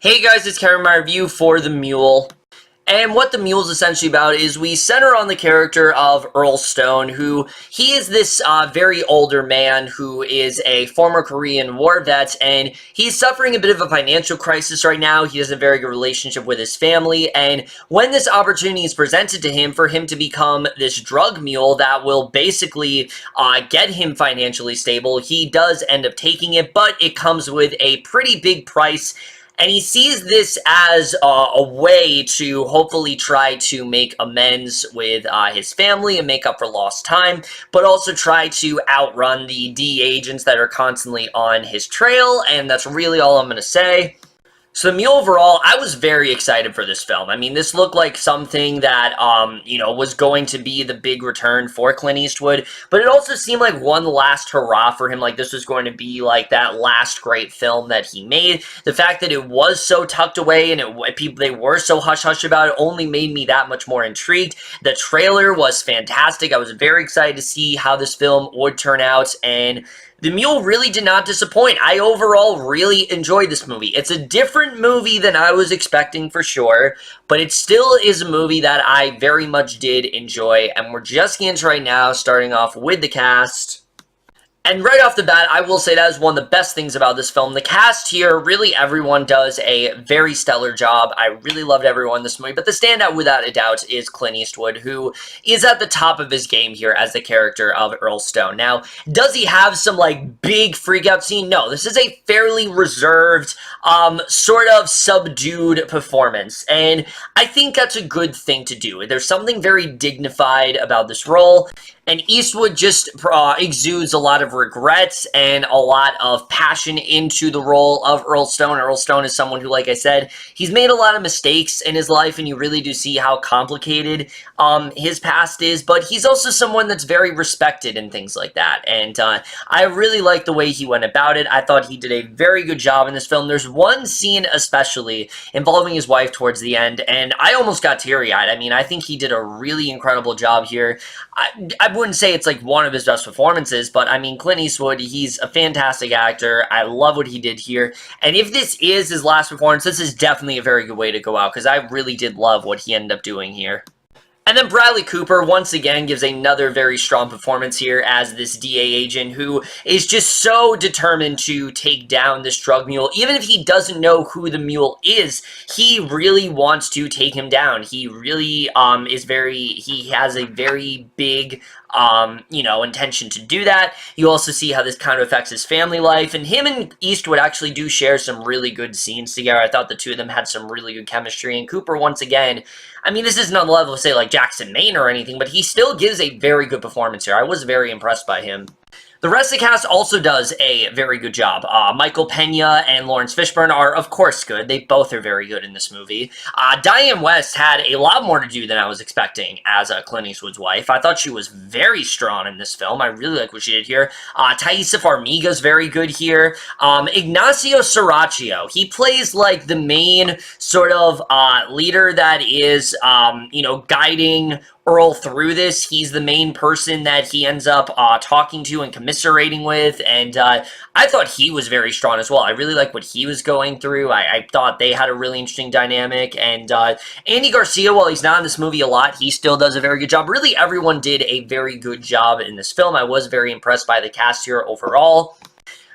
Hey guys, it's Karen, my review for The Mule. And what The Mule is essentially about is we center on the character of Earl Stone, who he is this very older man who is a former Korean War vet, and he's suffering a bit of a financial crisis right now. He has a very good relationship with his family, and when this opportunity is presented to him for him to become this drug mule that will basically get him financially stable, he does end up taking it, but it comes with a pretty big price. And he sees this as a way to hopefully try to make amends with his family and make up for lost time, but also try to outrun the DEA agents that are constantly on his trail, and that's really all I'm going to say. So, The Mule overall, I was very excited for this film. I mean, this looked like something that, was going to be the big return for Clint Eastwood, but it also seemed like one last hurrah for him, like this was going to be like that last great film that he made. The fact that it was so tucked away and they were so hush-hush about it only made me that much more intrigued. The trailer was fantastic. I was very excited to see how this film would turn out, and The Mule really did not disappoint. I overall really enjoyed this movie. It's a different movie than I was expecting for sure, but it still is a movie that I very much did enjoy, and we're just getting into right now, starting off with the cast. And right off the bat, I will say that is one of the best things about this film. The cast here, really everyone does a very stellar job. I really loved everyone in this movie, but the standout without a doubt is Clint Eastwood, who is at the top of his game here as the character of Earl Stone. Now, does he have some, like, big freak-out scene? No, this is a fairly reserved, sort of subdued performance, and I think that's a good thing to do. There's something very dignified about this role, and Eastwood just exudes a lot of regrets and a lot of passion into the role of Earl Stone. Earl Stone is someone who, like I said, he's made a lot of mistakes in his life, and you really do see how complicated his past is, but he's also someone that's very respected and things like that, and I really like the way he went about it. I thought he did a very good job in this film. There's one scene especially involving his wife towards the end, and I almost got teary-eyed. I mean, I think he did a really incredible job here. I wouldn't say it's like one of his best performances, but I mean, Clint Eastwood, he's a fantastic actor. I love what he did here, and if this is his last performance, this is definitely a very good way to go out, because I really did love what he ended up doing here. And then Bradley Cooper, once again, gives another very strong performance here as this DA agent who is just so determined to take down this drug mule. Even if he doesn't know who the mule is, he really wants to take him down. He really he has a very big intention to do that. You also see how this kind of affects his family life, and him and Eastwood actually do share some really good scenes together. I thought the two of them had some really good chemistry, and Cooper, once again, I mean, this isn't on the level of, say, like Jackson Maine or anything, but he still gives a very good performance here. I was very impressed by him. The rest of the cast also does a very good job. Michael Peña and Laurence Fishburne are, of course, good. They both are very good in this movie. Dianne Wiest had a lot more to do than I was expecting as Clint Eastwood's wife. I thought she was very strong in this film. I really like what she did here. Taissa Farmiga's very good here. Ignacio Serricchio, he plays like the main sort of leader that is, guiding Earl through this. He's the main person that he ends up talking to and commiserating with, and I thought he was very strong as well. I really like what he was going through. I thought they had a really interesting dynamic, and Andy García, while he's not in this movie a lot, he still does a very good job. Really, everyone did a very good job in this film. I was very impressed by the cast here overall.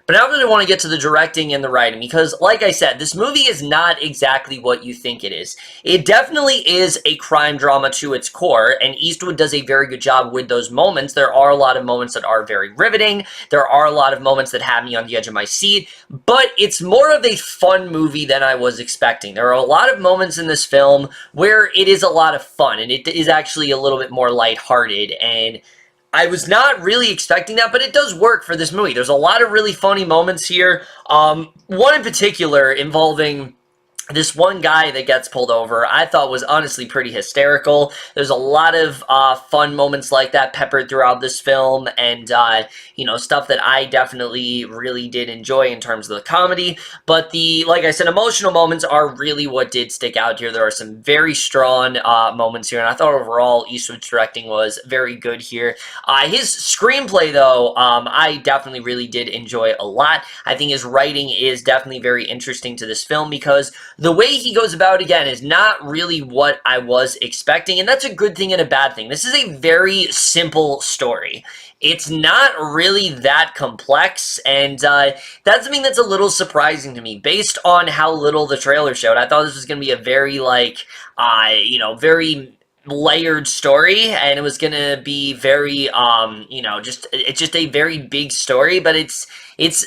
But now I really want to get to the directing and the writing, because, like I said, this movie is not exactly what you think it is. It definitely is a crime drama to its core, and Eastwood does a very good job with those moments. There are a lot of moments that are very riveting. There are a lot of moments that have me on the edge of my seat, but it's more of a fun movie than I was expecting. There are a lot of moments in this film where it is a lot of fun, and it is actually a little bit more lighthearted, and I was not really expecting that, but it does work for this movie. There's a lot of really funny moments here. One in particular involving this one guy that gets pulled over, I thought was honestly pretty hysterical. There's a lot of fun moments like that peppered throughout this film, and, stuff that I definitely really did enjoy in terms of the comedy. But like I said, emotional moments are really what did stick out here. There are some very strong moments here, and I thought overall Eastwood's directing was very good here. His screenplay, though, I definitely really did enjoy a lot. I think his writing is definitely very interesting to this film, because the way he goes about it, again, is not really what I was expecting, and that's a good thing and a bad thing. This is a very simple story. It's not really that complex, and that's something that's a little surprising to me, based on how little the trailer showed. I thought this was going to be a very, like, very layered story, and it was gonna be very it's just a very big story, but it's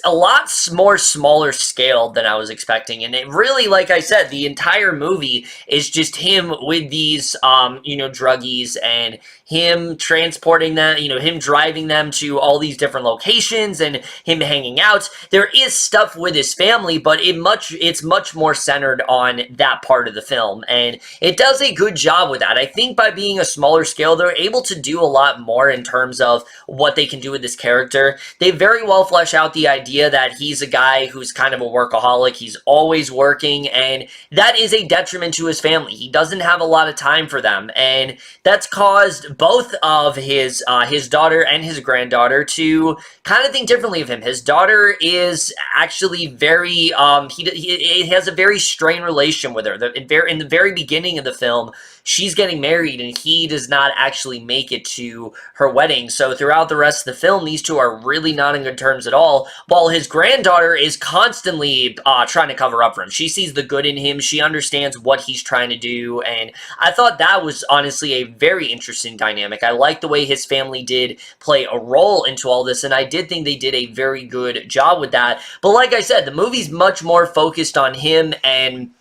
a lot more smaller scale than I was expecting. And it really, like I said, the entire movie is just him with these druggies, and him transporting them, him driving them to all these different locations, and him hanging out. There is stuff with his family, but it's much more centered on that part of the film, and it does a good job with that. I think by being a smaller scale, they're able to do a lot more in terms of what they can do with this character. They very well flesh out the idea that he's a guy who's kind of a workaholic. He's always working, and that is a detriment to his family. He doesn't have a lot of time for them, and that's caused both of his daughter and his granddaughter to kind of think differently of him. His daughter is actually very he has a very strained relation with her. In the very beginning of the film, she's getting married, and he does not actually make it to her wedding. So throughout the rest of the film, these two are really not in good terms at all, while his granddaughter is constantly trying to cover up for him. She sees the good in him. She understands what he's trying to do, and I thought that was honestly a very interesting dynamic. I like the way his family did play a role into all this, and I did think they did a very good job with that. But like I said, the movie's much more focused on him and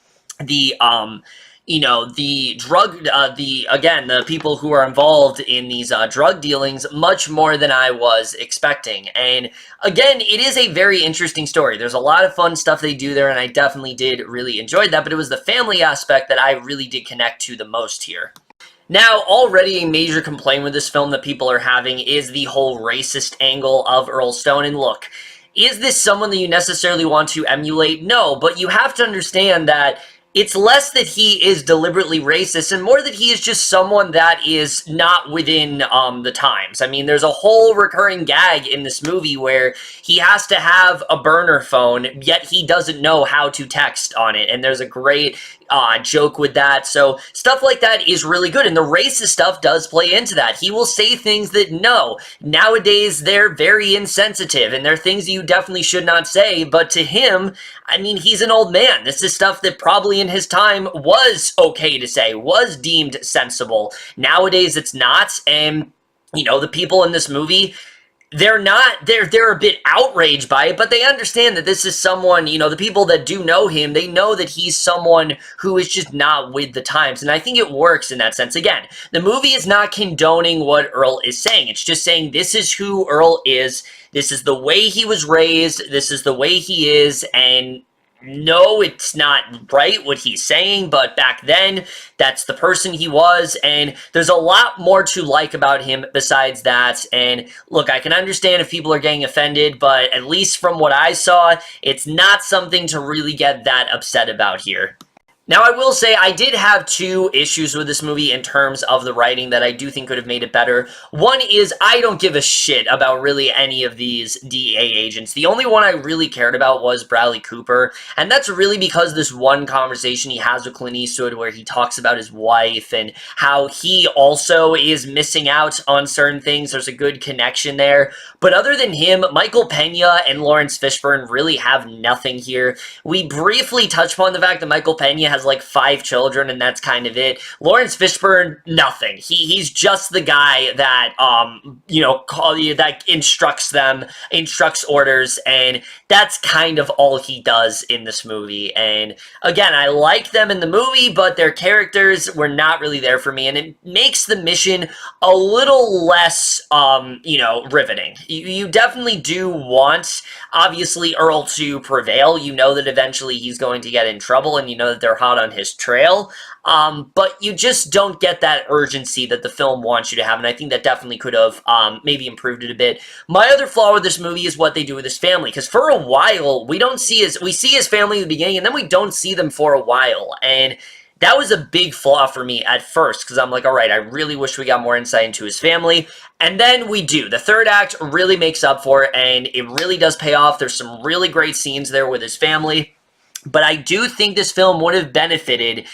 the the people who are involved in these drug dealings, much more than I was expecting. And again, it is a very interesting story. There's a lot of fun stuff they do there, and I definitely did really enjoy that, but it was the family aspect that I really did connect to the most here. Now, already a major complaint with this film that people are having is the whole racist angle of Earl Stone. And look, is this someone that you necessarily want to emulate? No, but you have to understand that it's less that he is deliberately racist and more that he is just someone that is not within the times. I mean, there's a whole recurring gag in this movie where he has to have a burner phone, yet he doesn't know how to text on it. And there's a great joke with that. So stuff like that is really good. And the racist stuff does play into that. He will say things that, no, nowadays they're very insensitive and they're things that you definitely should not say. But to him, I mean, he's an old man. This is stuff that probably in his time was okay to say, was deemed sensible. Nowadays it's not. And, the people in this movie, they're a bit outraged by it, but they understand that this is someone, the people that do know him, they know that he's someone who is just not with the times, and I think it works in that sense. Again, the movie is not condoning what Earl is saying. It's just saying this is who Earl is, this is the way he was raised, this is the way he is, and no, it's not right what he's saying, but back then, that's the person he was, and there's a lot more to like about him besides that. And look, I can understand if people are getting offended, but at least from what I saw, it's not something to really get that upset about here. Now, I will say I did have two issues with this movie in terms of the writing that I do think could have made it better. One is I don't give a shit about really any of these DEA agents. The only one I really cared about was Bradley Cooper, and that's really because this one conversation he has with Clint Eastwood where he talks about his wife and how he also is missing out on certain things. There's a good connection there. But other than him, Michael Peña and Laurence Fishburne really have nothing here. We briefly touch upon the fact that Michael Peña has like 5 children, and that's kind of it. Laurence Fishburne, nothing. He's just the guy that that instructs orders, and that's kind of all he does in this movie. And again, I like them in the movie, but their characters were not really there for me, and it makes the mission a little less riveting. You definitely do want, obviously, Earl to prevail. You know that eventually he's going to get in trouble, and you know that they're hot on his trail, but you just don't get that urgency that the film wants you to have, and I think that definitely could have maybe improved it a bit. My other flaw with this movie is what they do with his family, because for a while, we see his family in the beginning, and then we don't see them for a while, and that was a big flaw for me at first, because I'm like, all right, I really wish we got more insight into his family, and then we do. The third act really makes up for it, and it really does pay off. There's some really great scenes there with his family. But I do think this film would have benefited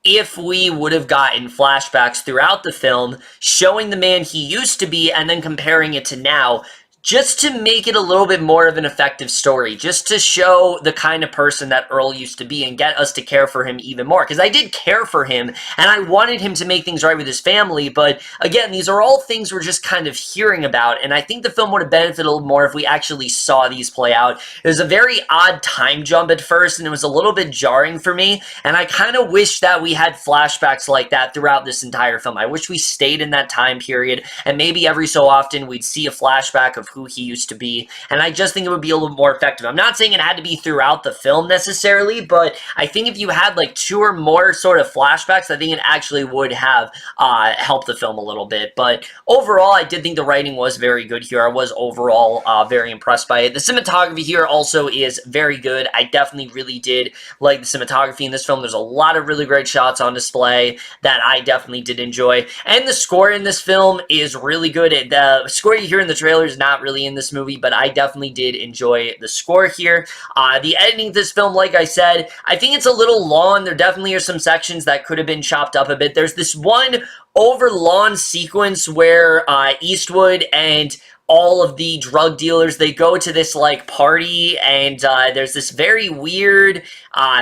if we would have gotten flashbacks throughout the film showing the man he used to be and then comparing it to now, just to make it a little bit more of an effective story, just to show the kind of person that Earl used to be and get us to care for him even more. Because I did care for him, and I wanted him to make things right with his family, but again, these are all things we're just kind of hearing about, and I think the film would have benefited a little more if we actually saw these play out. It was a very odd time jump at first, and it was a little bit jarring for me, and I kind of wish that we had flashbacks like that throughout this entire film. I wish we stayed in that time period, and maybe every so often we'd see a flashback of who he used to be, and I just think it would be a little more effective. I'm not saying it had to be throughout the film necessarily, but I think if you had like 2 or more sort of flashbacks, I think it actually would have helped the film a little bit. But overall, I did think the writing was very good here. I was overall very impressed by it. The cinematography here also is very good. I definitely really did like the cinematography in this film. There's a lot of really great shots on display that I definitely did enjoy, and the score in this film is really good. The score you hear in the trailer is not really in this movie, but I definitely did enjoy the score here. The editing of this film, like I said, I think it's a little long. There definitely are some sections that could have been chopped up a bit. There's this one over lawn sequence where Eastwood and all of the drug dealers, they go to this like party, and there's this very weird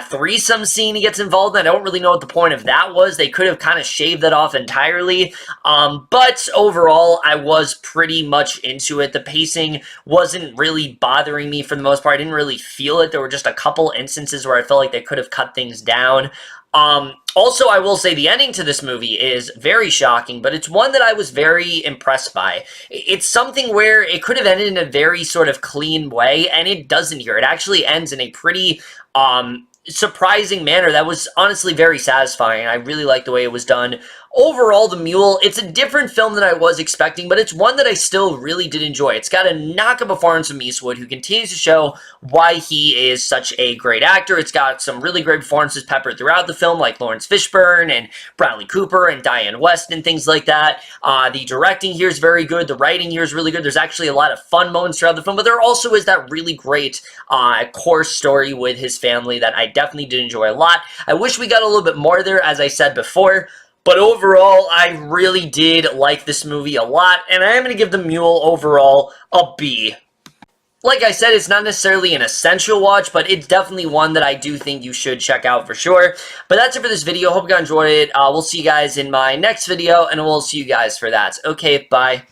threesome scene he gets involved in. I don't really know what the point of that was. They could have kind of shaved that off entirely, but overall I was pretty much into it. The pacing wasn't really bothering me for the most part. I didn't really feel it. There were just a couple instances where I felt like they could have cut things down. Also, I will say the ending to this movie is very shocking, but it's one that I was very impressed by. It's something where it could have ended in a very sort of clean way, and it doesn't here. It actually ends in a pretty surprising manner that was honestly very satisfying. I really like the way it was done. Overall, The Mule, it's a different film than I was expecting, but it's one that I still really did enjoy. It's got a knockout performance from Eastwood, who continues to show why he is such a great actor. It's got some really great performances peppered throughout the film, like Laurence Fishburne and Bradley Cooper and Dianne Wiest and things like that. The directing here is very good. The writing here is really good. There's actually a lot of fun moments throughout the film, but there also is that really great core story with his family that I definitely did enjoy a lot. I wish we got a little bit more there, as I said before. But overall, I really did like this movie a lot, and I am going to give The Mule overall a B. Like I said, it's not necessarily an essential watch, but it's definitely one that I do think you should check out for sure. But that's it for this video. Hope you guys enjoyed it. We'll see you guys in my next video, and we'll see you guys for that. Okay, bye.